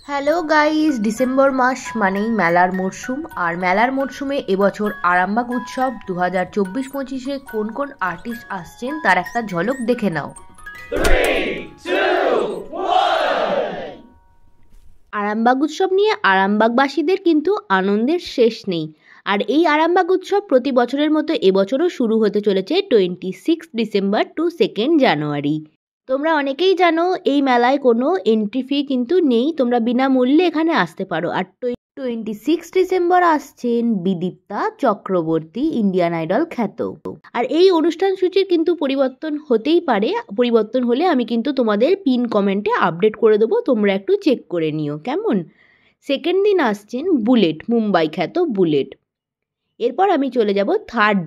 Hello guys, December মাস মানেই মেলার মরশুম। আর মেলার মরশুমে এবছর আরামবাগ উৎসব 2024-25-এ কোন কোন আর্টিস্ট আসছেন তার একটা ঝলক দেখে নাও। আরামবাগ উৎসব নিয়ে আরামবাগবাসীদের কিন্তু আনন্দের শেষ নেই। আর এই আরামবাগ উৎসব প্রতি বছরের মতো এবছরও শুরু হতে চলেছে 26 ডিসেম্বর টু 2 জানুয়ারি। তোমরা অনেকেই জানো এই মেলায় কোনো এন্ট্রি ফি কিন্তু নেই, তোমরা বিনামূল্যে এখানে আসতে পারো। আর 26 ডিসেম্বর আসছেন বিদীপ্তা চক্রবর্তী, ইন্ডিয়ান আইডল খ্যাত। আর এই অনুষ্ঠান সূচির কিন্তু পরিবর্তন হতেই পারে, পরিবর্তন হলে আমি কিন্তু তোমাদের পিন কমেন্টে আপডেট করে দেবো, তোমরা একটু চেক করে নিও কেমন। সেকেন্ড দিন আসছেন বুলেট, মুম্বাই খ্যাত বুলেট। এরপর আমি চলে যাব থার্ড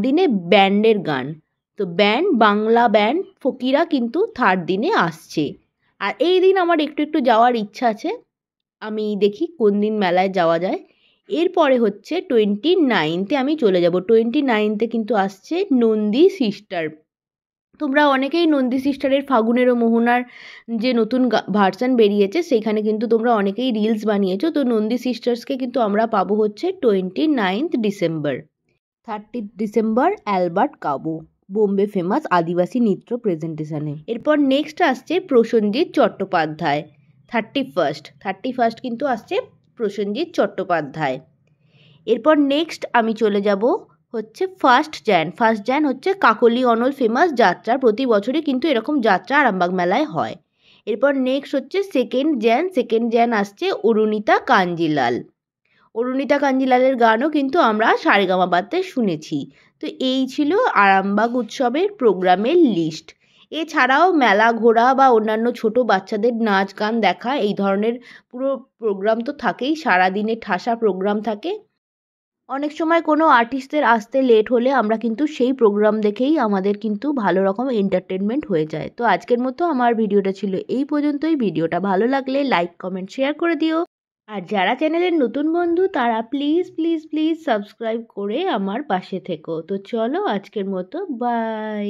দিনে ব্যান্ডের গান। তো বাংলা ব্যান্ড ফকিরা কিন্তু থার্ড দিনে আসছে। আর এই দিন আমার একটু যাওয়ার ইচ্ছা আছে, আমি দেখি কোন দিন মেলায় যাওয়া যায়। এরপরে হচ্ছে 29-এ আমি চলে যাব। 29-এ কিন্তু আসছে নন্দী সিস্টার। তোমরা অনেকেই নন্দী সিস্টারের ফাগুনের ও মোহনার যে নতুন ভার্সান বেরিয়েছে সেখানে কিন্তু তোমরা অনেকেই রিলস বানিয়েছো। তো নন্দী সিস্টার্সকে কিন্তু আমরা পাবো হচ্ছে 29 ডিসেম্বর। 30 ডিসেম্বর অ্যালবার্ট কাবু, বোম্বে ফেমাস আদিবাসী নৃত্য প্রেজেন্টেশনে। এরপর নেক্সট আসছে প্রসেনজিৎ চট্টোপাধ্যায়। 31 কিন্তু আসছে প্রসেনজিৎ চট্টোপাধ্যায়। এরপর নেক্সট আমি চলে যাব হচ্ছে ফার্স্ট জ্যান হচ্ছে কাকলি অনল ফেমাস যাত্রা, প্রতি বছরই কিন্তু এরকম যাত্রা আরামবাগ মেলায় হয়। এরপর নেক্সট হচ্ছে সেকেন্ড জ্যান আসছে অরুণিতা কাঞ্জিলালের গানও কিন্তু আমরা সারেগামাপাতে শুনেছি। তো এই ছিল আরামবাগ উৎসবের প্রোগ্রামের লিস্ট। এছাড়াও মেলা ঘোরা বা অন্যান্য ছোট বাচ্চাদের নাচ গান দেখা, এই ধরনের পুরো প্রোগ্রাম তো থাকেই, সারাদিনে ঠাসা প্রোগ্রাম থাকে। অনেক সময় কোনো আর্টিস্টদের আসতে লেট হলে আমরা কিন্তু সেই প্রোগ্রাম দেখেই আমাদের কিন্তু ভালো রকম এন্টারটেনমেন্ট হয়ে যায়। তো আজকের মতো আমার ভিডিওটা ছিল এই পর্যন্তই। ভিডিওটা ভালো লাগলে লাইক কমেন্ট শেয়ার করে দিও। আর যারা চ্যানেলের নতুন বন্ধু তারা প্লিজ প্লিজ প্লিজ সাবস্ক্রাইব করে আমার পাশে থেকো। তো চলো আজকের মতো বাই।